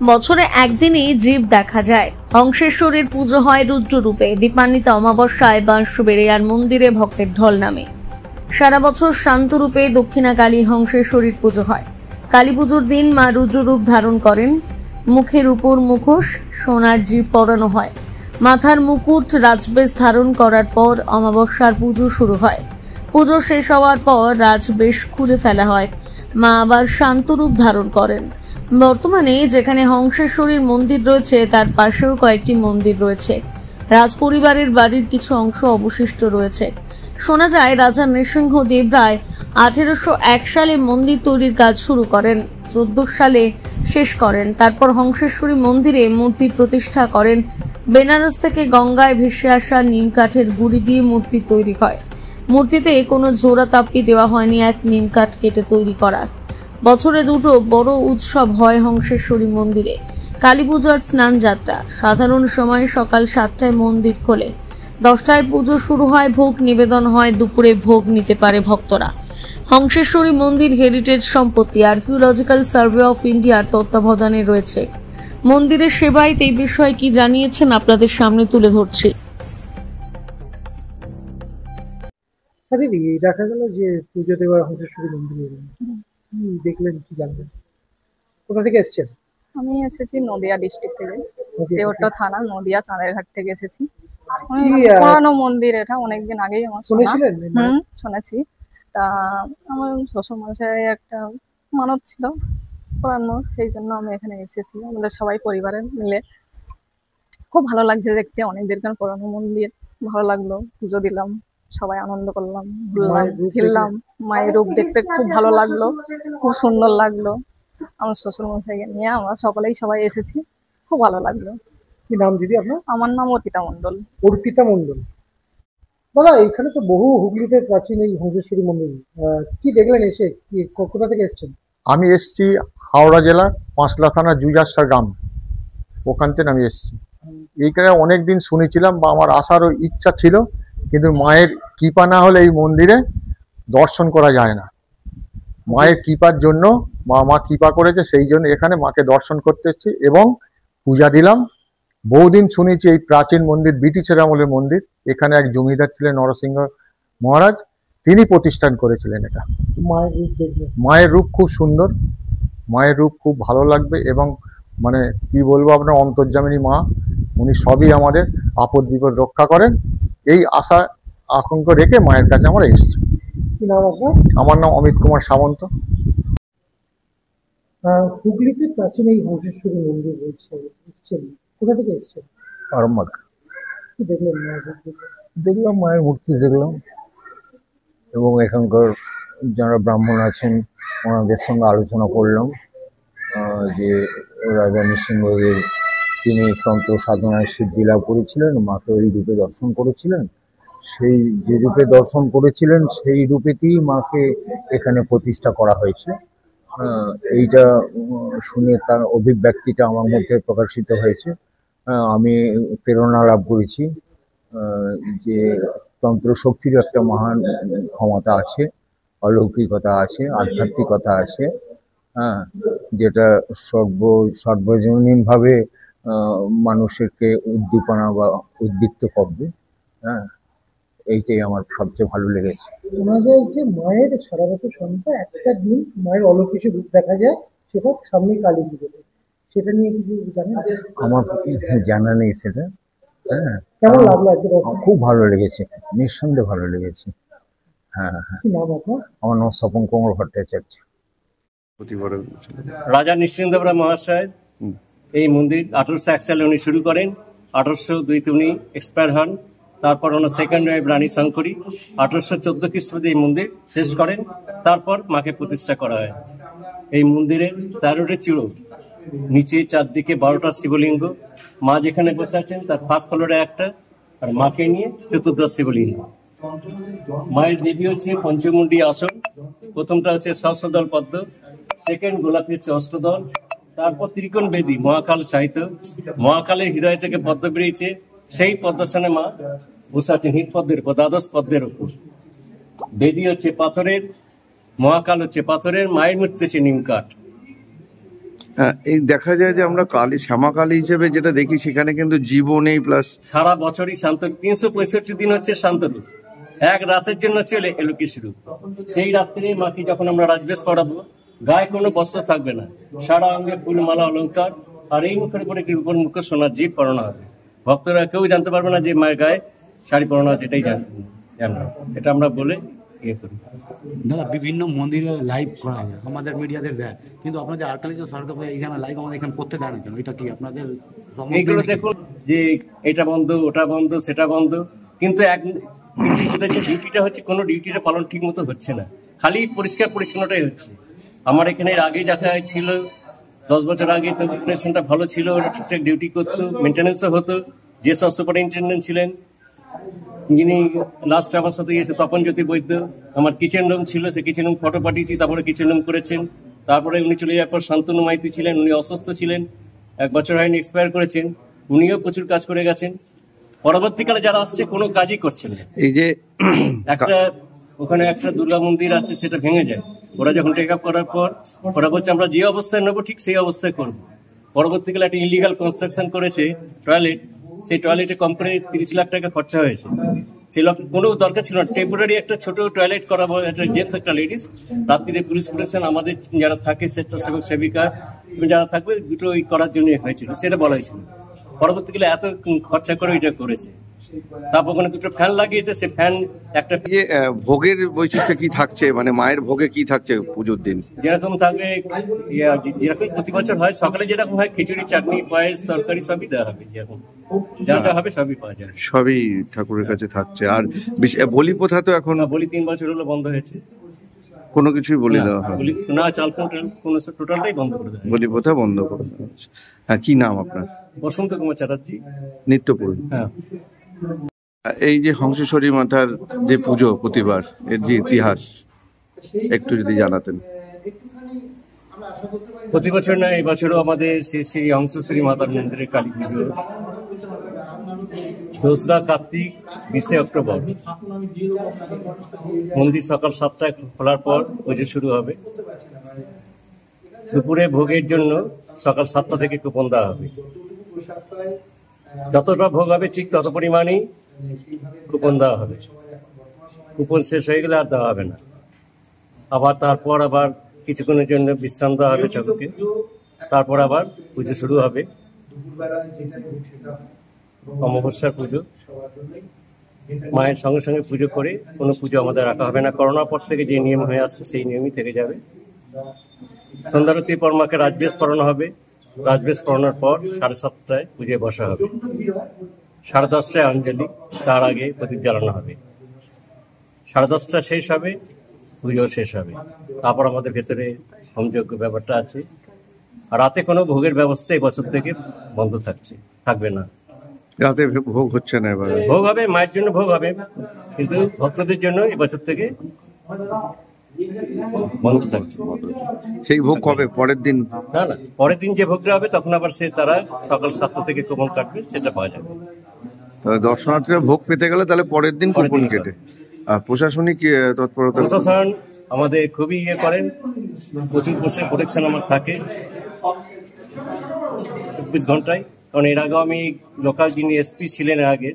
বছরে একদিনই জীব দেখা যায়। হংসেশ্বরীর পুজো হয় রুদ্ররূপে। দীপান্বিত অমাবস্যায় বাঁশবেড়িয়ার মন্দিরে ভক্তের ঢল নামে। সারা বছর শান্তরূপে দক্ষিণাকালী হংসেশ্বরীর পুজো হয়। কালী পুজোর দিন মা রুদ্ররূপ ধারণ করেন। মুখের উপর মুখোশ, সোনার জিভ পরানো হয়। মাথার মুকুট, রাজবেশ ধারণ করার পর অমাবস্যার পুজো শুরু হয়। পুজো শেষ হওয়ার পর রাজবেশ খুলে ফেলা হয়। মা আবার শান্তরূপ ধারণ করেন। বর্তমানে যেখানে হংসেশ্বরীর মন্দির রয়েছে তার পাশেও কয়েকটি মন্দির রয়েছে। রাজপরিবারের বাড়ির কিছু অংশ অবশিষ্ট রয়েছে। শোনা যায় রাজা নৃসিংহদেব রায় 1801 সালে মন্দির তৈরির কাজ শুরু করেন, 14 সালে শেষ করেন। তারপর হংসেশ্বরী মন্দিরে মূর্তি প্রতিষ্ঠা করেন। বেনারস থেকে গঙ্গায় ভেসে আসা নিম কাঠের গুঁড়ি দিয়ে মূর্তি তৈরি হয়। মূর্তিতে কোনো জোড়া তাপটি দেওয়া হয়নি, এক নিম কাঠ কেটে তৈরি করা। বছরে দুটো বড় উৎসব হয় হংসেশ্বরী মন্দিরে। কালী পূজার স্নান যাত্রা। সাধারণ সময় সকাল 7টায় মন্দির খোলে, 10টায় পুজো শুরু হয়, ভোগ নিবেদন হয়, দুপুরে ভোগ নিতে পারে ভক্তরা। হংসেশ্বরী মন্দির হেরিটেজ সম্পত্তি, আর্কিওলজিক্যাল সার্ভে অফ ইন্ডিয়ার তত্ত্বাবধানে রয়েছে। মন্দিরের সেবায়িত এই বিষয়ে কি জানিয়েছেন আপনাদের সামনে তুলে ধরছি। দিদি, দেখা গেল যে পুজো দেওয়ার হংসেশ্বরী মন্দিরে কি দেখলেন, কি জানলেন? কোথা থেকে এসেছেন? আমি এসেছি নদিয়া ডিস্ট্রিক্ট থেকে, নদিয়া দেওটা থানা, নদিয়া চাঁদেরঘাট থেকে এসেছি। কি, পুরানো মন্দির, এটা অনেকদিন আগেই আমার শোনা। শুনেছিলেন? শুনেছি। তা আমার শ্বশুর মশাই একটা মানত ছিল পুরানো, সেই জন্য আমি এখানে এসেছি। আমাদের সবাই পরিবারের মিলে খুব ভালো লাগছে দেখতে, অনেক দিনকার পুরানো মন্দির। ভালো লাগলো, পুজো দিলাম, সবাই আনন্দ করলাম, ঘুরলাম ফিরলাম। মায়ের রূপ দেখতে খুব ভালো লাগলো, খুব সুন্দর লাগলো। আমার শ্বশুর মশাইকে নিয়ে আমরা সবাই এসেছি, খুব ভালো লাগলো। কি নাম দিদি আপনার? আমার নাম অর্পিতা মণ্ডল। অর্পিতা মণ্ডল। দাদা, এখানে তো বহু হুগলিতে প্রাচীন এই হংসেশ্বরী মন্দির, কি দেখলেন এসে? কি কোথা থেকে এসেছেন? আমি এসেছি হাওড়া জেলার পাঁচলা থানা জুজারসার গ্রাম, ওখান থেকে আমি এসেছি। এইখানে অনেকদিন শুনেছিলাম বা আমার আসারও ইচ্ছা ছিল, কিন্তু মায়ের কৃপা না হলে এই মন্দিরে দর্শন করা যায় না। মায়ের কৃপার জন্য মা কৃপা করেছে, সেই জন্য এখানে মাকে দর্শন করতে এসেছি এবং পূজা দিলাম। বহুদিন শুনেছি এই প্রাচীন মন্দির ব্রিটিশের আমলের মন্দির। এখানে এক জমিদার ছিলেন নরসিংহ মহারাজ, তিনি প্রতিষ্ঠান করেছিলেন এটা। মায়ের রূপ দেখলেন? মায়ের রূপ খুব সুন্দর, মায়ের রূপ খুব ভালো লাগবে এবং মানে কি বলবো, আপনার অন্তর্যামিনী মা, উনি সবই আমাদের আপদ বিপদ রক্ষা করেন। এই আশা আকাঙ্ক্ষা রেখে মায়ের কাছে আমরা এসেছি। কি নাম আপনার? আমার নাম অমিত কুমার সামন্ত। হুগলিতে প্রাচীন এই হংসেশ্বরী মন্দির রয়েছে, এসেছেন? কোথা থেকে এসেছেন? আরামবাগ। কি দেখলেন মায়ের রূপ দেখলেন? দেখলাম মায়ের মূর্তি দেখলাম এবং এখানকার যারা ব্রাহ্মণ আছেন ওনাদের সঙ্গে আলোচনা করলাম যে রাজা নৃসিংহদেব তিনি তন্ত্র সাধনায় সিদ্ধি লাভ করেছিলেন, মাকে ওই রূপে দর্শন করেছিলেন। সেই যে রূপে দর্শন করেছিলেন সেই রূপেতেই মাকে এখানে প্রতিষ্ঠা করা হয়েছে। এইটা শুনে তার অভিব্যক্তিটা আমার মধ্যে প্রকাশিত হয়েছে। আমি প্রেরণা লাভ করেছি যে তন্ত্র শক্তির একটা মহান ক্ষমতা আছে, অলৌকিকতা আছে, আধ্যাত্মিকতা আছে, যেটা সর্বজনীনভাবে মানুষকে উদ্দীপনা বা উদ্দীপ্ত করবে। এইটাই আমার সবচেয়ে ভালো লেগেছে। শোনা যায় যে মায়ের সারা বছর সন্ধ্যা একটা দিন মায়ের অলৌকিক রূপ দেখা যায়, সেটা সামনে কালী পুজোতে। সেটা নিয়ে কিছু জানেন? আমার জানা নেই সেটা। কেমন লাগলো আজকে দর্শন? খুব ভালো লেগেছে, নিঃসন্দেহে ভালো লেগেছে। কি নাম আপনার? আমার নাম স্বপন কুমার ভট্টাচার্য। রাজা নৃসিংহদেব রায় মহাশয় এই মন্দির 1801 সালে উনি শুরু করেন। 1802-তে উনি এক্সপায়ার হন। তারপর ওনার সেকেন্ড ওয়াইফ রানী শঙ্করী 1814 খ্রিস্টাব্দে এই মন্দির শেষ করেন। তারপর মাকে প্রতিষ্ঠা করা হয়। এই মন্দিরে 13টি চূড়ো, নিচে চারদিকে 12টা শিবলিঙ্গ। মা যেখানে বসে আছেন তার ফার্স্ট ফ্লোরে একটা, আর মাকে নিয়ে চতুর্দশ শিবলিঙ্গ। মায়ের দেবী হচ্ছে পঞ্চমুণ্ডী আসন। প্রথমটা হচ্ছে সহস্রদল পদ্ম, সেকেন্ড গোলাপি হচ্ছে অষ্টদল, তারপর ত্রিকোণ বেদী মহাকাল সাহিত্য। মহাকালের হৃদয় থেকে পদ্ম বেরিয়েছে, সেই পদ্মাসনে মা বসে আছেন হৃদ পদ্মের উপর, দ্বাদশ পদ্মের উপর। বেদী হচ্ছে পাথরের, মহাকাল হচ্ছে পাথরের, মায়ের মূর্তি হচ্ছে নিম কাঠ। হ্যাঁ, এই দেখা যায় যে আমরা কালী শ্যামা কালী হিসেবে যেটা দেখি সেখানে কিন্তু জীবও নেই, প্লাস সারা বছরই শান্ত, 365 দিন হচ্ছে শান্ত রূপ, এক রাতের জন্য চলে এলোকেশ রূপ। সেই রাত্রে মাকে যখন আমরা রাজবেশ পড়াবো, গায়ে কোনো বস্ত্র থাকবে না, সারা অঙ্গে ফুলমালা অলঙ্কার, আর এই মুখের উপরে একটি রূপর মুখ সোনার জিভ পরানো হবে। ভক্তরা কেউ জানতে পারবে না যে মায়ের গায়ে শাড়ি পরানো আছে, এটাই জানবে। এটা আমরা বলে ইয়ে করি। দাদা বিভিন্ন মন্দিরে লাইভ করা যায়, আমাদের মিডিয়াদের দেয়, কিন্তু আপনাদের আর্কালিজ সারদা এখানে লাইভ আমাদের এখানে করতে দেয় না কেন? এটা কি আপনাদের এইগুলো দেখুন যে এটা বন্ধ, ওটা বন্ধ, সেটা বন্ধ, কিন্তু এক যে ডিউটিটা হচ্ছে, কোনো ডিউটিটা পালন ঠিক মতো হচ্ছে না, খালি পরিষ্কার পরিচ্ছন্নটাই হচ্ছে। আমার এখানে আগে যারা ছিল 10 বছর আগে, তো অপারেশনটা ভালো ছিল, ওরা ঠিকঠাক ডিউটি করতো, মেনটেন্যান্সও হতো। যে সব সুপারিনটেন্ডেন্ট ছিলেন, যিনি লাস্ট আমার সাথে গিয়েছে তপন জ্যোতি বৈদ্য, আমার কিচেন রুম ছিল, সে কিচেন রুম ফটো পাঠিয়েছি, তারপরে কিচেন রুম করেছেন। তারপরে উনি চলে যাওয়ার পর শান্তনু মাইতি ছিলেন, উনি অসুস্থ ছিলেন, 1 বছর হয়নি এক্সপায়ার করেছেন, উনিও প্রচুর কাজ করে গেছেন। পরবর্তীকালে যারা আসছে কোনো কাজই করছেন না। এই যে একটা ওখানে একটা দুর্গা মন্দির আছে, সেটা ভেঙে যায়। ওরা যখন টেক আপ করার পর ওরা বলছে আমরা যে অবস্থায় নেবো ঠিক সেই অবস্থায় করবো। পরবর্তীকালে একটা ইলিগাল কনস্ট্রাকশন করেছে টয়লেট, সেই টয়লেটে কম করে 30 লাখ টাকা খরচা হয়েছে। সেই কোনো দরকার ছিল না, টেম্পোরারি একটা ছোট টয়লেট করা, একটা জেন্টস একটা লেডিস। রাত্রিরে পুলিশ প্রোটেকশন, আমাদের যারা থাকে স্বেচ্ছাসেবক সেবিকা যারা থাকবে, দুটো করার জন্য হয়েছিল, সেটা বলা হয়েছিল। পরবর্তীকালে এত খরচা করে এটা করেছে। তারপর ওখানে 2টো ফ্যান লাগিয়েছে, সে ফ্যান একটা এই যে ভোগের বৈচিত্র্য কি থাকছে, মানে মায়ের ভোগে কি থাকছে পুজোর দিন? যেরকম থাকবে, যেরকম প্রতি বছর হয়, সকালে যেরকম হয় খিচুড়ি, চাটনি, পায়েস, তরকারি সবই দেওয়া হবে। যেরকম যা যা হবে সবই পাওয়া যাবে, সবই ঠাকুরের কাছে থাকছে। আর বলি প্রথা তো এখন বলি 3 বছর হলো বন্ধ হয়েছে, কোনো কিছুই বলি দেওয়া হয় বলি না, চাল কোন টোটালটাই বন্ধ করে দেওয়া হয়েছে। বলি প্রথা বন্ধ করে দেওয়া হচ্ছে। হ্যাঁ, কি নাম আপনার? বসন্ত কুমার চ্যাটার্জি, নিত্যপুর। হ্যাঁ। এই যে হংসেশ্বরী মাতার যে পুজো প্রতিবার, এর যে ইতিহাস একটু যদি জানাতেন। প্রতি বছর না, এই বছরও আমাদের সেই হংসেশ্বরী মাতার মন্দিরে কালী পুজো 2রা কার্তিক 20 অক্টোবর। মন্দির সকাল 7টায় খোলার পর পুজো শুরু হবে। দুপুরে ভোগের জন্য সকাল 7টা থেকে কুপন দেওয়া হবে। যতটা ভোগ হবে ঠিক তত পরিমাণেই কুপন দেওয়া হবে। কুপন শেষ হয়ে গেলে আর দেওয়া হবে না। আবার তারপর আবার কিছুক্ষণের জন্য বিশ্রাম দেওয়া হবে ঠাকুরকে, তারপর আবার পুজো শুরু হবে। অমাবস্যার পুজো, মায়ের সঙ্গে সঙ্গে পুজো করে কোনো পুজো আমাদের রাখা হবে না। করোনার পর থেকে যে নিয়ম হয়ে আসছে সেই নিয়মই থেকে যাবে। সন্ধ্যারতির পর মাকে রাজবেশ পড়ানো হবে। রাজবেশ পড়ানোর পর 7:30টায় পুজোয় বসা হবে। 10:30টায় অঞ্জলি, তার আগে প্রদীপ জ্বালানো হবে। 10:30টা শেষ হবে, পুজো শেষ হবে। তারপর আমাদের ভেতরে হোমযজ্ঞ ব্যাপারটা আছে। আর রাতে কোনো ভোগের ব্যবস্থা এই বছর থেকে বন্ধ থাকবে না। রাতে ভোগ হচ্ছে না এবার? ভোগ হবে, মায়ের জন্য ভোগ হবে, কিন্তু ভক্তদের জন্য এই বছর থেকে বন্ধ থাকছে। সেই ভোগ কবে? পরের দিন? না না, পরের দিন যে ভোগটা হবে তখন আবার তারা সকাল 7টা থেকে কুপন কাটবে, সেটা পাওয়া যাবে। তাহলে দর্শনার্থীরা ভোগ পেতে গেলে তাহলে পরের দিন কুপন কেটে। আর প্রশাসনিক তৎপরতা? প্রশাসন আমাদের খুবই করেন, প্রচুর প্রোটেকশন আমার থাকে 24 ঘন্টায়। কারণ এর আগে আমি লোকাল যিনি এসপি ছিলেন আগে,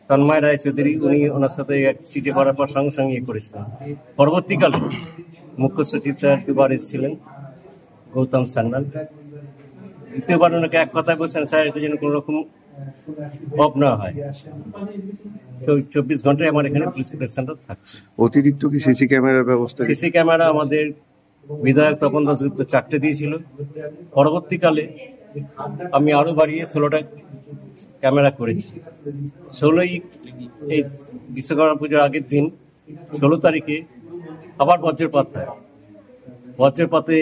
তন্ময় রায় চৌধুরী, উনি ওনার সাথে এক চিঠি করার পর সঙ্গে সঙ্গে করেছিলেন। পরবর্তীকালে মুখ্য সচিব স্যার 2বার এসেছিলেন, গৌতম সান্যাল। দ্বিতীয়বার ওনাকে এক কথায় বলছেন, স্যার এটা যেন কোনো রকম অফ না হয়। 24 ঘন্টায় আমার এখানে পুলিশ প্রোটেকশনটা থাকছে। অতিরিক্ত কি সিসি ক্যামেরার ব্যবস্থা? সিসি ক্যামেরা আমাদের বিধায়ক তপন দাশগুপ্ত 4টে দিয়েছিল। পরবর্তীকালে আমি আরো বাড়িয়ে 16টা ক্যামেরা করেছি। 16ই এই বিশ্বকর্মা পুজোর আগের দিন 16 তারিখে আবার বজ্রপাত হয়। বজ্রপাতে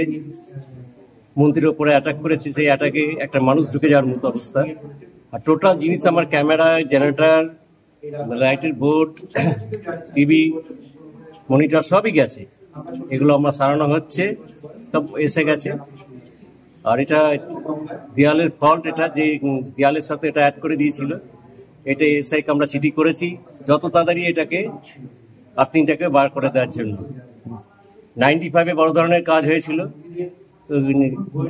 মন্দিরের উপরে অ্যাটাক করেছে। সেই অ্যাটাকে একটা মানুষ ঢুকে যাওয়ার মতো অবস্থা। আর টোটাল জিনিস আমার ক্যামেরা, জেনারেটর, লাইটের বোর্ড, টিভি, মনিটর সবই গেছে। এগুলো আমার সারানো হচ্ছে, সব এসে গেছে। আর এটা দেয়ালের ফল্ট, এটা যে দেয়ালের সাথে এটা অ্যাড করে দিয়েছিল, এটা এসআইকে আমরা চিঠি করেছি যত তাড়াতাড়ি এটাকে আর্থিংটাকে বার করে দেওয়ার জন্য। 95-এ বড় ধরনের কাজ হয়েছিল,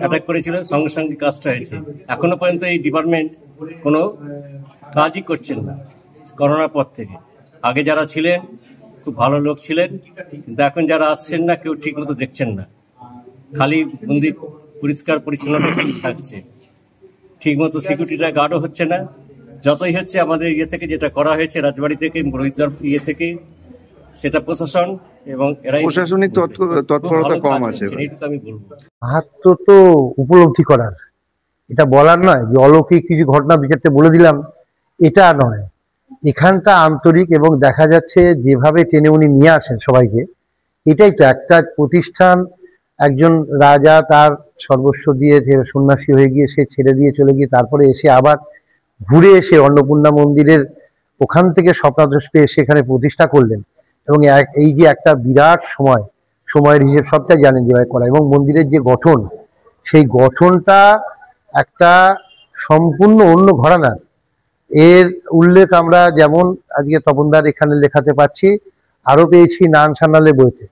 অ্যাটাক করেছিল, সঙ্গে সঙ্গে কাজটা হয়েছে। এখনো পর্যন্ত এই ডিপার্টমেন্ট কোনো কাজই করছেন না করোনার পর থেকে। আগে যারা ছিলেন খুব ভালো লোক ছিলেন, কিন্তু এখন যারা আসছেন না কেউ ঠিক মতো দেখছেন না। খালি মন্দির পরিষ্কার পরিচ্ছন্নতা থাকছে, ঠিক মতো সিকিউরিটিটা গার্ডও হচ্ছে না। যতই হচ্ছে আমাদের ইয়ে থেকে যেটা করা হয়েছে রাজবাড়ি থেকে পুরোহিতদের ইয়ে থেকে, সেটা প্রশাসন এবং এরাই প্রশাসনিক তৎপরতা কম আছে। এইটুকু আমি বলবো। মাহাত্ম তো উপলব্ধি করার, এটা বলার নয় যে অলৌকিক কিছু ঘটনা দু চারটে বলে দিলাম, এটা নয়। এখানটা আন্তরিক এবং দেখা যাচ্ছে যেভাবে টেনে উনি নিয়ে আসেন সবাইকে, এটাই তো একটা প্রতিষ্ঠান। একজন রাজা তার সর্বস্ব দিয়ে সন্ন্যাসী হয়ে গিয়ে সে ছেড়ে দিয়ে চলে গিয়ে তারপরে এসে আবার ঘুরে এসে অন্নপূর্ণা মন্দিরের ওখান থেকে স্বপ্নাদেশ পেয়ে সেখানে প্রতিষ্ঠা করলেন। এবং এই যে একটা বিরাট সময়ের হিসেব সবটাই জানেন যেভাবে করা, এবং মন্দিরের যে গঠন, সেই গঠনটা একটা সম্পূর্ণ অন্য ঘরানার। এর উল্লেখ আমরা যেমন আজকে তপনদার এখানে লেখাতে পারছি, আরও পেয়েছি নান সান্যালের বইতে।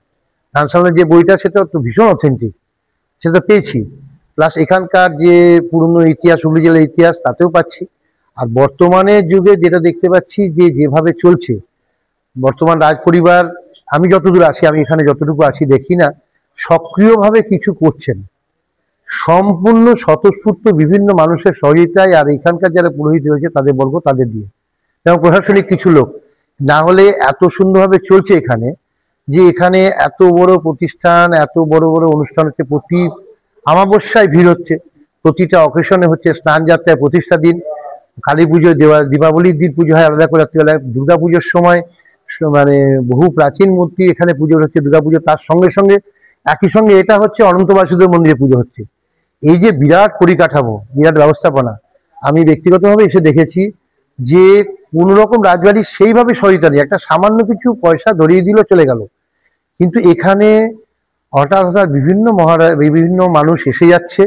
নান সান্যালের যে বইটা সেটা তো ভীষণ অথেন্টিক, সেটা পেয়েছি। প্লাস এখানকার যে পুরনো ইতিহাস, হুগলি জেলার ইতিহাস, তাতেও পাচ্ছি। আর বর্তমানের যুগে যেটা দেখতে পাচ্ছি যে যেভাবে চলছে বর্তমান রাজ পরিবার, আমি যতদূর আসি, আমি এখানে যতটুকু আসি দেখি না সক্রিয়ভাবে কিছু করছেন, সম্পূর্ণ স্বতঃস্ফূর্ত বিভিন্ন মানুষের সহযোগিতায়। আর এখানকার যারা পুরোহিত রয়েছে তাদের বর্গ, তাদের দিয়ে, এবং প্রশাসনিক কিছু লোক, না হলে এত সুন্দরভাবে চলছে এখানে যে এখানে এত বড় প্রতিষ্ঠান, এত বড় বড় অনুষ্ঠান হচ্ছে, প্রতি অমাবস্যায় ভিড় হচ্ছে, প্রতিটা অকেশনে হচ্ছে, স্নান যাত্রায় প্রতিষ্ঠা দিন, কালী পুজো, দীপাবলির দিন পুজো হয় আলাদা করে রাত্রিবেলায়, দুর্গা পুজোর সময় মানে বহু প্রাচীন মূর্তি এখানে পুজো হচ্ছে দুর্গা পুজো, তার সঙ্গে সঙ্গে একই সঙ্গে এটা হচ্ছে অনন্ত বাসুদেব মন্দিরে পুজো হচ্ছে। এই যে বিরাট পরিকাঠামো, বিরাট ব্যবস্থাপনা, আমি ব্যক্তিগতভাবে এসে দেখেছি যে কোনো রকম রাজবাড়ির সেইভাবে সহায়তা নেই, একটা সামান্য কিছু পয়সা ধরিয়ে দিল চলে গেল। কিন্তু এখানে হঠাৎ হঠাৎ বিভিন্ন মানুষ এসে যাচ্ছে,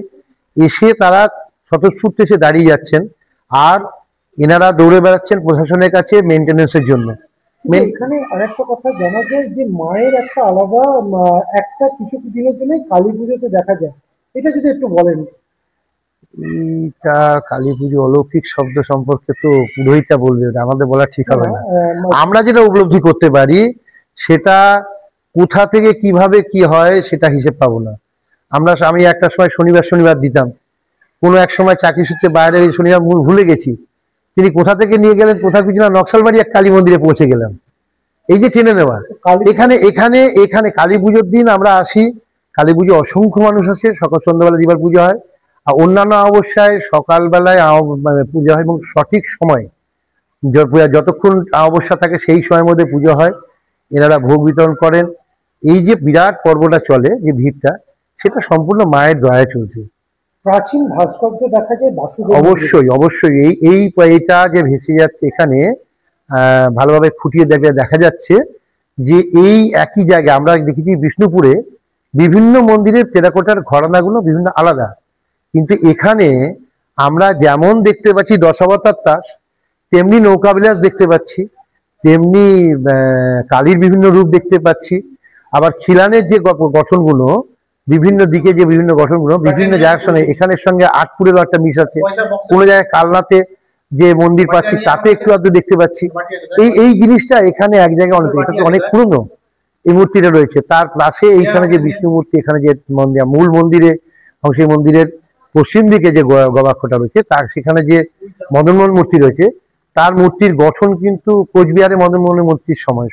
এসে তারা স্বতঃস্ফূর্ত এসে দাঁড়িয়ে যাচ্ছেন, আর এনারা দৌড়ে বেড়াচ্ছেন প্রশাসনের কাছে মেনটেনেন্সের জন্য। এখানে আরেকটা কথা জানা যায় যে মায়ের একটা আলাদা একটা কিছু দিনের জন্যই কালী পুজোতে দেখা যায়, এটা যদি একটু বলেন। এইটা কালী পুজো অলৌকিক শব্দ সম্পর্কে তো পুরোহিতটা বলবে, আমাদের বলা ঠিক হবে না। আমরা যেটা উপলব্ধি করতে পারি সেটা কোথা থেকে কিভাবে কি হয় সেটা হিসেব পাবো না। আমি একটা সময় শনিবার দিতাম, কোনো এক সময় চাকরি সূত্রে বাইরে শনিবার ভুলে গেছি, তিনি কোথা থেকে নিয়ে গেলেন কোথা কিছু না, নকশালবাড়ি এক কালী মন্দিরে পৌঁছে গেলাম। এই যে টেনে নেওয়া, এখানে কালী পুজোর দিন আমরা আসি, কালী পুজো অসংখ্য মানুষ আসে, সকাল সন্ধ্যাবেলা দিবার পুজো হয়, আর অন্যান্য অবস্থায় সকালবেলায় পুজো হয়, এবং সঠিক সময় যতক্ষণ অমাবস্যা থাকে সেই সময়ের মধ্যে পুজো হয়, এনারা ভোগ বিতরণ করেন। এই যে বিরাট পর্বটা চলে, যে ভিড়টা, সেটা সম্পূর্ণ মায়ের দয়ায় চলছে। প্রাচীন ভাস্কর্য দেখা যায় বাসুদেব। অবশ্যই এইটা যে ভেসে যাচ্ছে এখানে ভালোভাবে খুঁটিয়ে দেখা যাচ্ছে যে এই একই জায়গায় আমরা দেখেছি বিষ্ণুপুরে বিভিন্ন মন্দিরের টেরাকোটার ঘরানাগুলো বিভিন্ন আলাদা, কিন্তু এখানে আমরা যেমন দেখতে পাচ্ছি দশাবতার তাস, তেমনি নৌকাবিলাস দেখতে পাচ্ছি, তেমনি কালীর বিভিন্ন রূপ দেখতে পাচ্ছি। আবার খিলানের যে গঠনগুলো, বিভিন্ন দিকে যে বিভিন্ন গঠনগুলো বিভিন্ন জায়গার সঙ্গে, এখানের সঙ্গে আটপুরেরও একটা মিশ আছে, কোনো জায়গায় কালনাতে যে মন্দির পাচ্ছি তাতে একটু আধটু দেখতে পাচ্ছি। এই জিনিসটা এখানে এক জায়গায় অনেক, এটা তো অনেক পুরনো এই মূর্তিটা রয়েছে। তার পাশে এইখানে যে বিষ্ণু মূর্তি, এখানে যে মূল মন্দিরে, সেই মন্দিরের পশ্চিম দিকে যে গবাক্ষটা রয়েছে, তার সেখানে যে মদনমোহন মূর্তি রয়েছে, তার মূর্তির গঠন কিন্তু কোচবিহারে মদনমোহনের মূর্তির সময়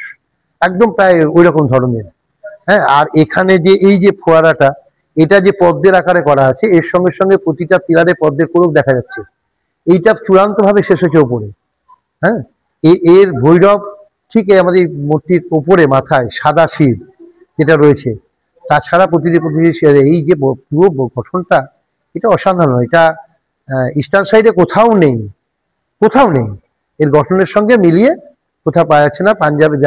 একদম প্রায় ওই রকম ধরনের। হ্যাঁ, আর এখানে যে এই যে ফোয়ারাটা, এটা যে পদ্মের আকারে করা আছে, এর সঙ্গে সঙ্গে প্রতিটা পিলারে পদ্মের কোরক দেখা যাচ্ছে। এইটা চূড়ান্ত ভাবে শেষ হয়েছে ওপরে। হ্যাঁ, এর ভৈরব ঠিক আমাদের মূর্তির ওপরে মাথায় সাদা শিব যেটা রয়েছে, তাছাড়া প্রতিটি এই যে পুরো গঠনটা, এটা অসাধারণ। এটা ইস্টার্ন সাইডে কোথাও নেই। এর গঠনের সঙ্গে মিলিয়ে কোথাও পাওয়া যাচ্ছে না। পাঞ্জাবে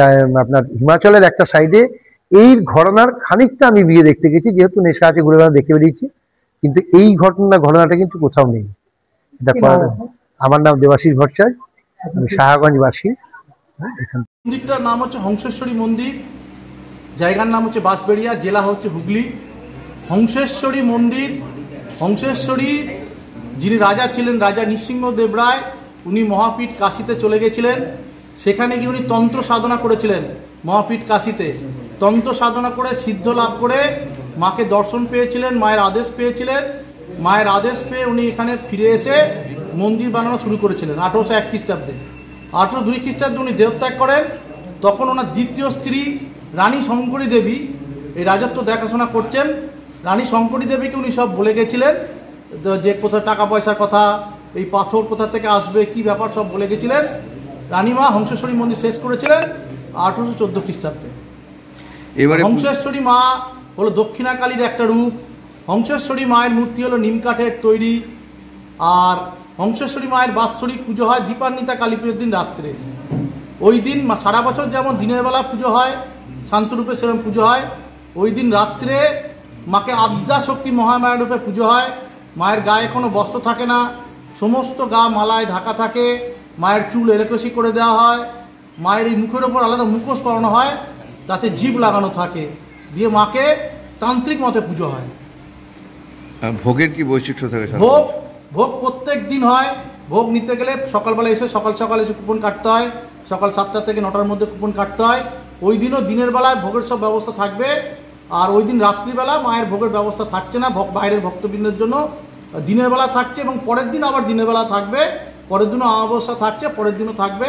আপনার হিমাচলের একটা সাইডে এই ঘটনার খানিকটা আমি বিয়ে দেখতে গেছি, যেহেতু নেশা আছে ঘুরে দেখে বেরিয়েছি, কিন্তু এই ঘটনাটা কিন্তু কোথাও নেই। এটা আমার নাম দেবাশিস ভট্টাচার্য, আমি সাহাগঞ্জবাসী। মন্দিরটার নাম হচ্ছে হংসেশ্বরী মন্দির, জায়গার নাম হচ্ছে বাঁশবেড়িয়া, জেলা হচ্ছে হুগলি। হংসেশ্বরী মন্দির, হংসেশ্বরী যিনি রাজা ছিলেন, রাজা নৃসিংহদেব রায়, উনি মহাপীঠ কাশীতে চলে গেছিলেন। সেখানে গিয়ে উনি তন্ত্র সাধনা করেছিলেন। মহাপীঠ কাশীতে তন্ত্র সাধনা করে সিদ্ধ লাভ করে মাকে দর্শন পেয়েছিলেন, মায়ের আদেশ পেয়েছিলেন। মায়ের আদেশ পেয়ে উনি এখানে ফিরে এসে মন্দির বানানো শুরু করেছিলেন 1801 খ্রিস্টাব্দে। 1802 খ্রিস্টাব্দে উনি দেহত্যাগ করেন। তখন ওনার দ্বিতীয় স্ত্রী রানী শঙ্করী দেবী এই রাজত্ব দেখাশোনা করছেন। রানী শঙ্করী দেবীকে উনি সব বলে গেছিলেন, যে কোথায় টাকা পয়সার কথা, এই পাথর কোথা থেকে আসবে, কি ব্যাপার সব বলে গেছিলেন। রানীমা হংসেশ্বরী মন্দির শেষ করেছিলেন 1814 খ্রিস্টাব্দে। এবারে হংসেশ্বরী মা হলো দক্ষিণাকালীর একটা রূপ। হংসেশ্বরী মায়ের মূর্তি হলো নিম কাঠের তৈরি। আর হংসেশ্বরী মায়ের বাৎসরিক পুজো হয় দীপান্বিতা কালী পুজোর দিন রাত্রে। ওই দিন সারা বছর যেমন দিনের বেলা পুজো হয়, শান্তরূপে সেরকম পুজো হয়, ওই দিন রাত্রে মাকে আদ্যা শক্তি মহামায়া রূপে পুজো হয়। মায়ের গায়ে কোনো বস্ত্র থাকে না, সমস্ত গা মালায় ঢাকা থাকে। মায়ের চুল এলেকসি করে দেওয়া হয়। মায়ের এই মুখের ওপর আলাদা মুখোশ পরানো হয়, তাতে জীব লাগানো থাকে, দিয়ে মাকে তান্ত্রিক মতে পুজো হয়। ভোগের কি বৈশিষ্ট্য থাকে? ভোগ ভোগ প্রত্যেক দিন হয়। ভোগ নিতে গেলে সকালবেলা এসে সকাল সকাল এসে কুপন কাটতে হয়। সকাল 7টা থেকে 9টার মধ্যে কুপন কাটতে হয়। ওই দিনও দিনের বেলায় ভোগের সব ব্যবস্থা থাকবে। আর ওই দিন রাত্রিবেলা মায়ের ভোগের ব্যবস্থা থাকছে না, বাইরের ভক্তবৃন্দের জন্য দিনের বেলা থাকছে, এবং পরের দিন আবার দিনের বেলা থাকবে। পরের দিনও অমাবস্যা থাকছে, পরের দিনও থাকবে।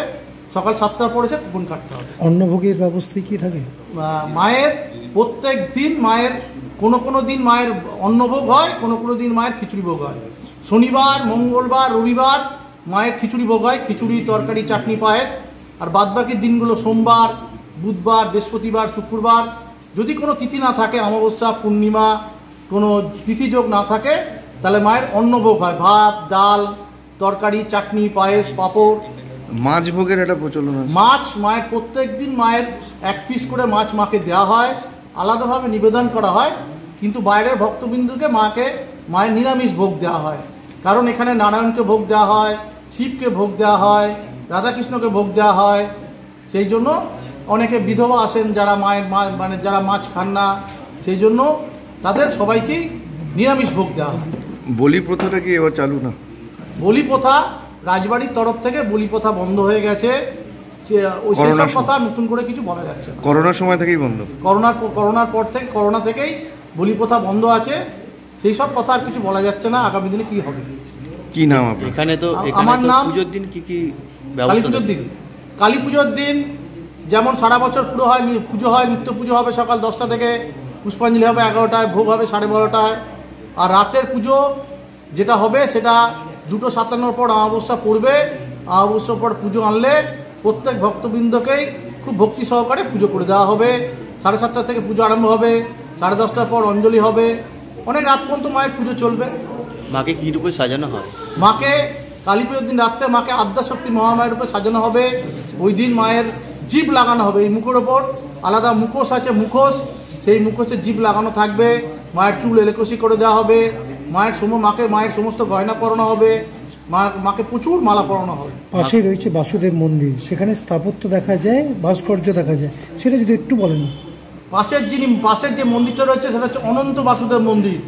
সকাল 7টার পরে এসে কুপন কাটতে হবে। অন্নভোগের ব্যবস্থা কি থাকে? মায়ের প্রত্যেক দিন মায়ের কোনো দিন মায়ের অন্নভোগ হয়, কোনো দিন মায়ের খিচুড়ি ভোগ হয়। শনিবার, মঙ্গলবার, রবিবার মায়ের খিচুড়ি ভোগ হয়, খিচুড়ি, তরকারি, চাটনি, পায়েস। আর বাদবাকি দিনগুলো সোমবার, বুধবার, বৃহস্পতিবার, শুক্রবার, যদি কোনো তিথি না থাকে, অমাবস্যা, পূর্ণিমা, কোনো তিথিযোগ না থাকে, তাহলে মায়ের অন্নভোগ হয়, ভাত, ডাল, তরকারি, চাটনি, পায়েস, পাঁপড়। মাছ ভোগের একটা প্রচলন আছে। মাছ মায়ের প্রত্যেক দিন মায়ের 1 পিস করে মাছ মাকে দেওয়া হয়, আলাদাভাবে নিবেদন করা হয়। কিন্তু বাইরের ভক্তবিন্দুকে মায়ের নিরামিষ ভোগ দেওয়া হয়। কারণ এখানে নারায়ণকে ভোগ দেওয়া হয়, শিবকে ভোগ দেওয়া হয়, রাধাকৃষ্ণকে ভোগ দেওয়া হয়। সেই জন্য অনেকে বিধবা আসেন যারা যারা মাছ খান না, সেই জন্য তাদের সবাইকেই নিরামিষ ভোগ দেওয়া হয়। বলি প্রথাটা কি এবার চালু না? বলি প্রথা রাজবাড়ির তরফ থেকে বলি প্রথা বন্ধ হয়ে গেছে। সেসব কথা নতুন করে কিছু বলা যাচ্ছে না। করোনার সময় থেকেই বন্ধ। করোনার পর থেকে, করোনা থেকেই বলি প্রথা বন্ধ আছে। সেই সব কথা আর কিছু বলা যাচ্ছে না। আগামী দিনে কি হবে? কি নাম আপনার? এখানে তো আমার নাম পুজোর দিন কি কালী পুজোর দিন। কালী পুজোর দিন যেমন সারা বছর পুজো হয়, নিত্য পুজো হবে সকাল 10টা থেকে, পুষ্পাঞ্জলি হবে 11টায়, ভোগ হবে 12:30টায়। আর রাতের পুজো যেটা হবে সেটা 2:57 পর অমাবস্যা পড়বে। অমাবস্যার পর পুজো আনলে প্রত্যেক ভক্তবৃন্দকেই খুব ভক্তি সহকারে পুজো করে দেওয়া হবে। 7:30 থেকে পুজো আরম্ভ হবে, 10:30টার পর অঞ্জলি হবে, অনেক রাত পর্যন্ত মায়ের পুজো চলবে। মাকে কি রূপে সাজানো হয়? মাকে কালী পুজোর দিন রাত্রে মাকে আদ্যাশক্তি মহামায়ের রূপে সাজানো হবে। ওই দিন মায়ের জীব লাগানো হবে। এই মুখের ওপর আলাদা মুখোশ আছে, মুখোশ, সেই মুখোশে জীব লাগানো থাকবে। মায়ের চুল এলেকসি করে দেওয়া হবে। মায়ের সমস্ত গয়না পরানো হবে। মাকে প্রচুর মালা পরানো হবে। পাশেই রয়েছে বাসুদেব মন্দির, সেখানে স্থাপত্য দেখা যায়, ভাস্কর্য দেখা যায়, সেটা যদি একটু বলেন। পাশের যে মন্দিরটা রয়েছে সেটা হচ্ছে অনন্ত বাসুদেব মন্দির।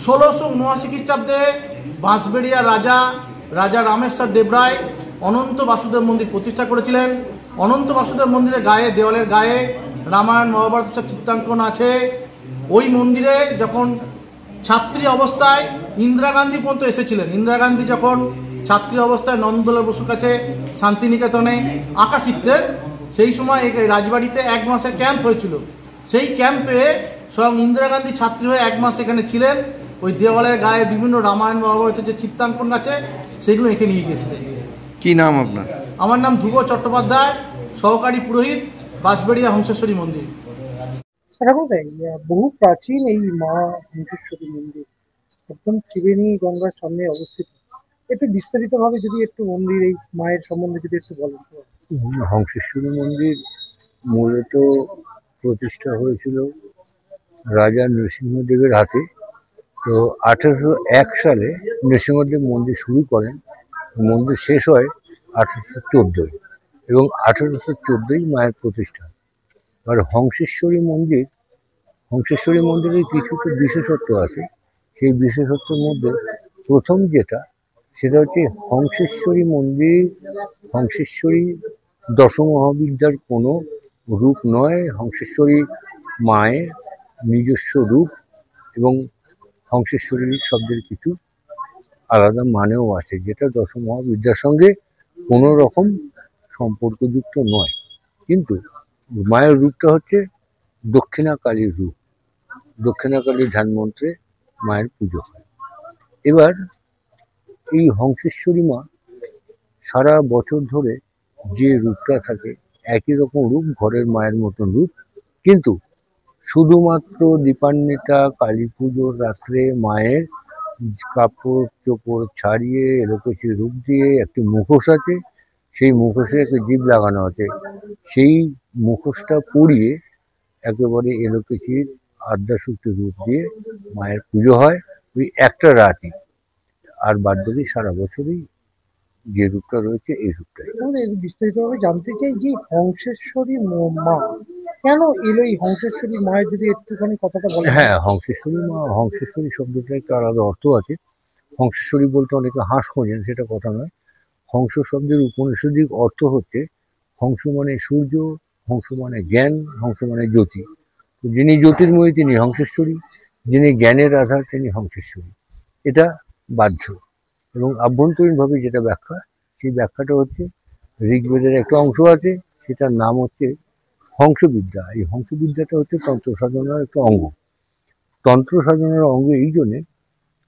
1679 খ্রিস্টাব্দে বাঁশবেড়িয়া রাজা রামেশ্বর দেবরায় অনন্ত বাসুদেব মন্দির প্রতিষ্ঠা করেছিলেন। অনন্ত বাসুদেব মন্দিরের গায়ে, দেওয়ালের গায়ে রামায়ণ, মহাভারত সব চিত্রাঙ্কন আছে। ওই মন্দিরে যখন ছাত্রী অবস্থায় ইন্দিরা গান্ধী পর্যন্ত এসেছিলেন। ইন্দিরা গান্ধী যখন ছাত্রী অবস্থায় নন্দলাল বসুর কাছে শান্তিনিকেতনে আঁকা শিখতেন, সেই সময় এই রাজবাড়িতে 1 মাসের ক্যাম্প হয়েছিল। সেই ক্যাম্পে স্বয়ং ইন্দিরা গান্ধী ছাত্রী হয়ে 1 মাস এখানে ছিলেন। ওই দেওয়ালের গায়ে বিভিন্ন রামায়ণ, মহাভারতের যে চিত্রাঙ্কন আছে সেগুলো এঁকে নিয়ে গিয়েছিলেন। কি নাম আপনার? আমার নাম ধ্রুব চট্টোপাধ্যায়, সহকারী পুরোহিত, বাঁশবেড়িয়া হংসেশ্বরী মন্দির। সেরকম তাই, বহু প্রাচীন এই মা হংসেশ্বরী মন্দির একদম ত্রিবেণী গঙ্গার সামনে অবস্থিত। একটু বিস্তারিতভাবে যদি একটু মন্দির, এই মায়ের সম্বন্ধে যদি একটু বলেন। হংসেশ্বরী মন্দির মূলত প্রতিষ্ঠা হয়েছিল রাজা নৃসিংহদেবের হাতে। তো 1801 সালে নৃসিংহদেব মন্দির শুরু করেন, মন্দির শেষ হয় 1814 এবং 1814 মায়ের প্রতিষ্ঠা। আর হংসেশ্বরী মন্দির, হংসেশ্বরী মন্দিরের কিছু তো বিশেষত্ব আছে। সেই বিশেষত্বের মধ্যে প্রথম যেটা, সেটা হচ্ছে হংসেশ্বরী মন্দির, হংসেশ্বরী দশমহাবিদ্যার কোনো রূপ নয়। হংসেশ্বরী মায়ের নিজস্ব রূপ, এবং হংসেশ্বরী শব্দের কিছু আলাদা মানেও আছে, যেটা দশমহাবিদ্যার সঙ্গে কোনো রকম সম্পর্কযুক্ত নয়। কিন্তু মায়ের রূপটা হচ্ছে দক্ষিণা কালীর রূপ। দক্ষিণা কালীর ধ্যান মন্ত্রে মায়ের পুজো হয়। এবার এই হংসেশ্বরী মা সারা বছর ধরে যে রূপটা থাকে, একই রকম রূপ, ঘরের মায়ের মতন রূপ, কিন্তু শুধুমাত্র দীপান্বিতা কালী পুজোর রাত্রে মায়ের কাপড় চোপড় ছাড়িয়ে এলোকেশি রূপ দিয়ে একটি মুখোশ আছে, সেই মুখোশে একটা জিভ লাগানো আছে। সেই মুখোশটা পরিয়ে একেবারে এলোকেশির আদ্যাশক্তি রূপ দিয়ে মায়ের পুজো হয় ওই একটা রাতই। আর বাদ বাকি সারা বছরই যে রূপটা রয়েছে এই রূপটাই। বিস্তারিতভাবে জানতে চাই যে হংসেশ্বরী মা কেন এলো, এই হংসেশ্বরী মায়ের যদি একটুখানি কথাটা বলেন। হ্যাঁ, হংসেশ্বরী মা, হংসেশ্বরী শব্দটা একটা আলাদা অর্থ আছে। হংসেশ্বরী বলতে অনেকে হাঁস খোঁজেন, সেটা কথা নয়। হংস শব্দের উপনিষদিক অর্থ হচ্ছে হংস মানে সূর্য, হংস মানে জ্ঞান, হংস মানে জ্যোতি। তো যিনি জ্যোতির্ময়ী তিনি হংসেশ্বরী, যিনি জ্ঞানের আধার তিনি হংসেশ্বরী। এটা বাহ্য, এবং আভ্যন্তরীণভাবে যেটা ব্যাখ্যা, সেই ব্যাখ্যাটা হচ্ছে ঋগ্বেদের একটা অংশ আছে, সেটার নাম হচ্ছে হংসবিদ্যা। এই হংসবিদ্যাটা হচ্ছে তন্ত্র সাধনার একটা অঙ্গ। তন্ত্র সাধনার অঙ্গ এই জন্যে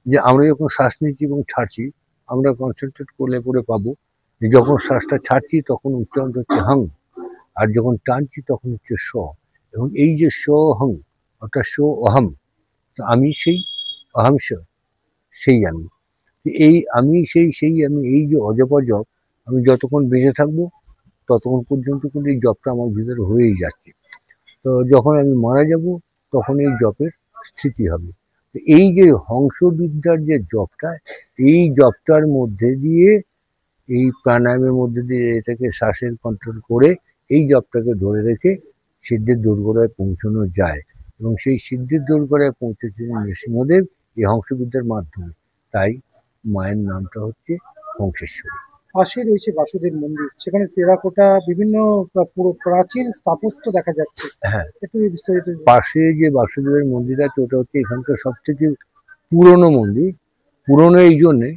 যে আমরা যখন শ্বাস নিচ্ছি এবং ছাড়ছি, আমরা কনসেন্ট্রেট করলে পরে পাবো যে যখন শ্বাসটা ছাড়ছি তখন উচ্চারণ হচ্ছে হং, আর যখন টানছি তখন হচ্ছে স। এবং এই যে স হং অর্থাৎ স অহম, তো আমি সেই, অহম স সেই আমি, এই আমি সেই আমি, এই যে অজপা জপ, আমি যতক্ষণ বেঁচে থাকবো ততক্ষণ পর্যন্ত কিন্তু এই জপটা আমার ভিতরে হয়েই যাচ্ছে। তো যখন আমি মারা যাব তখন এই জপের স্থিতি হবে। তো এই যে হংসবিদ্যার যে জপটা, এই জপটার মধ্যে দিয়ে, এই প্রাণায়ামের মধ্যে দিয়ে এটাকে শ্বাসের কন্ট্রোল করে এই জপটাকে ধরে রেখে সিদ্ধির দোরগোড়ায় পৌঁছানো যায়। এবং সেই সিদ্ধির দোরগোড়ায় পৌঁছেছিলেন নৃসিংহদেব এই হংসবিদ্যার মাধ্যমে। তাই মায়ের নামটা হচ্ছে হংসেশ্বরী। পাশে রয়েছে বাসুদেব মন্দির, সেখানে টেরাকোটা বিভিন্ন পুরো প্রাচীন স্থাপত্য দেখা যাচ্ছে। হ্যাঁ, একটু বিস্তারিত। পাশে যে বাসুদেবের মন্দির আছে ওটা হচ্ছে এখানকার সবথেকে পুরনো মন্দির। পুরনো এই জন্যে,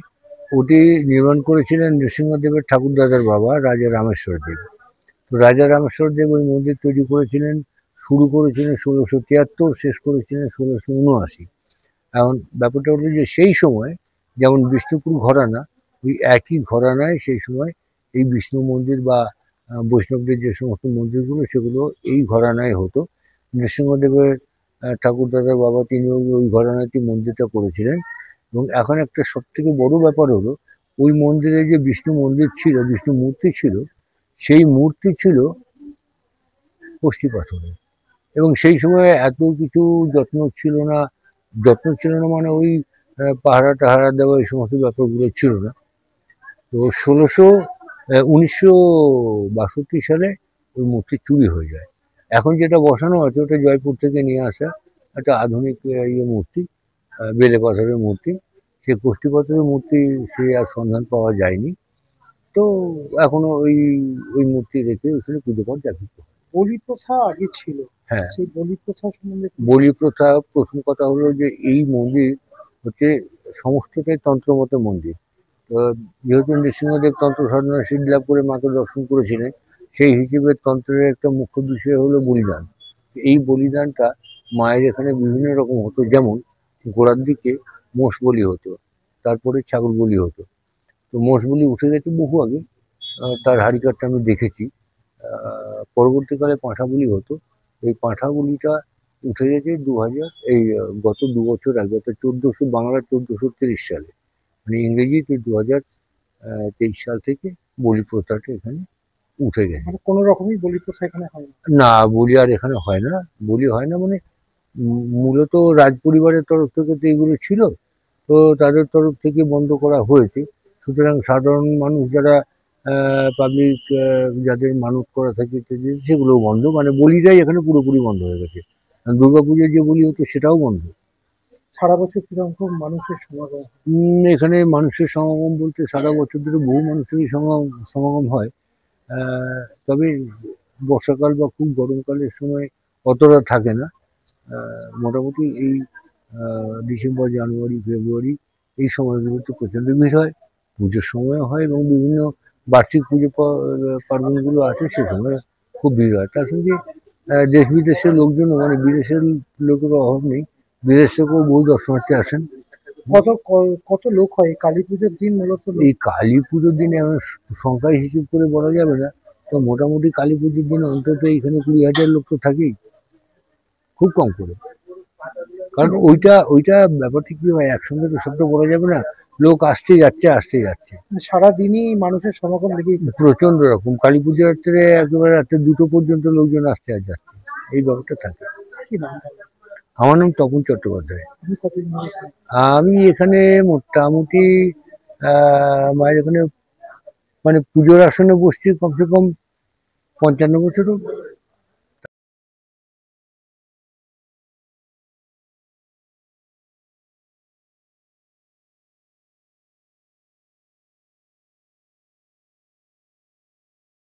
ওটি নির্মাণ করেছিলেন নৃসিংহদেবের ঠাকুরদাদার বাবা রাজা রামেশ্বর দেব। তো রাজা রামেশ্বর দেব ওই মন্দির তৈরি করেছিলেন, শুরু করেছিলেন 1673, শেষ করেছিলেন 1679। এখন ব্যাপারটা হলো যে সেই সময় যেমন বিষ্ণুপুর ঘরানা, ওই একই ঘরানায় সেই সময় এই বিষ্ণু মন্দির বা বৈষ্ণবদের যে সমস্ত মন্দিরগুলো, সেগুলো এই ঘরানায় হতো। নৃসিংহদেবের ঠাকুরদাদার বাবা তিনিও ওই ঘরানাতেই মন্দিরটা করেছিলেন। এবং এখন একটা সব থেকে বড় ব্যাপার হলো, ওই মন্দিরে যে বিষ্ণু মন্দির ছিল, বিষ্ণু মূর্তি ছিল, সেই মূর্তি ছিল কষ্টি পাথরের। এবং সেই সময় এত কিছু যত্ন ছিল না, মানে ওই পাহারা টাহারা দেওয়া এই সমস্ত ব্যাপারগুলো ছিল না। তো 1962 সালে ওই মূর্তি চুরি হয়ে যায়। এখন যেটা বসানো আছে ওটা জয়পুর থেকে নিয়ে আসা একটা আধুনিক মূর্তি, বেলে পাথরের মূর্তি। সে কষ্টি পাথরের মূর্তি সে আর সন্ধান পাওয়া যায়নি। তো এখনো ওই মূর্তি রেখে ওখানে পুজো পাঠ দেখিত। বলি প্রথা আগে ছিল, হ্যাঁ, সেই বলি প্রথা সম্বন্ধে। বলি প্রথা, প্রথম কথা হলো যে এই মন্দির হচ্ছে সমস্তটাই তন্ত্রমত মন্দির। তো যেহেতু নৃসিংহদেব তন্ত্র সাধনা সিদ্ধি লাভ করে মাকে দর্শন করেছিলেন, সেই হিসেবে তন্ত্রের একটা মুখ্য বিষয় হলো বলিদান। এই বলিদানটা মায়ের এখানে বিভিন্ন রকম হতো। যেমন গোড়ার দিকে মোষ বলি হতো, তারপরে ছাগল বলি হতো। তো মোষ বলি উঠে গেছে বহু আগে, তার হাড়িকারটা আমি দেখেছি। পরবর্তীকালে পাঁঠা বলি হতো। এই পাঁঠা বলিটা উঠে গেছে গত 2 বছর আগে, অর্থাৎ 1400 বাংলার 1430 সালে, মানে ইংরেজিতে 2023 সাল থেকে বলি প্রথাটা এখানে উঠে গেছে। কোনো রকমই বলি প্রথা এখানে হয় না? না, বলি আর এখানে হয় না। বলি হয় না মানে মূলত রাজ পরিবারের তরফ থেকে তো এগুলো ছিল, তো তাদের তরফ থেকে বন্ধ করা হয়েছে। সুতরাং সাধারণ মানুষ যারা পাবলিক, যাদের মানত করা থাকে সেগুলোও বন্ধ, মানে বলিটাই এখানে পুরোপুরি বন্ধ হয়ে গেছে। দুর্গাপুজো যে বলি হতো সেটাও বন্ধ। সারা বছর কিরকম মানুষের সমাগম? এখানে মানুষের সমাগম বলতে সারা বছর ধরে বহু মানুষেরই সমাগম হয়। তবে বর্ষাকাল বা খুব গরমকালের সময় অতটা থাকে না। মোটামুটি এই ডিসেম্বর, জানুয়ারি, ফেব্রুয়ারি এই সময়গুলোতে প্রচণ্ড ভিড় হয়। পুজোর সময় হয় এবং বিভিন্ন বার্ষিক পুজো পার্বণগুলো আছে সে সময় খুব ভিড় হয়। তার সঙ্গে দেশ বিদেশের লোকজন, মানে বিদেশের লোকের অভাব নেই, বিদেশ থেকেও বহু দর্শনার্থী আসেন। কত লোক হয় কালী পুজোর দিন? মূলত এই কালী পুজোর দিনে এখন সংখ্যায় হিসেব করে বলা যাবে না, তো মোটামুটি কালী পুজোর দিনে অন্তত এখানে 20,000 লোক তো থাকেই, খুব কম করে। কারণ ওইটা ব্যাপারটা কি হয়, একসঙ্গে তো সব তো বলা যাবে না, লোক আসতে যাচ্ছে। সারাদিনই মানুষের সমাগম লেগেই প্রচন্ড রকম। কালী পুজো রাত্রে একেবারে রাত্রে 2টো পর্যন্ত লোকজন আসতে আর যাচ্ছে, এই ব্যাপারটা থাকে। কি নাম? আমার নাম তপন চট্টোপাধ্যায়। আপনি কতদিন ধরে? আমি এখানে মোটামুটি মায়ের এখানে মানে পুজোর আসনে বসছি কমসে কম 55 বছর।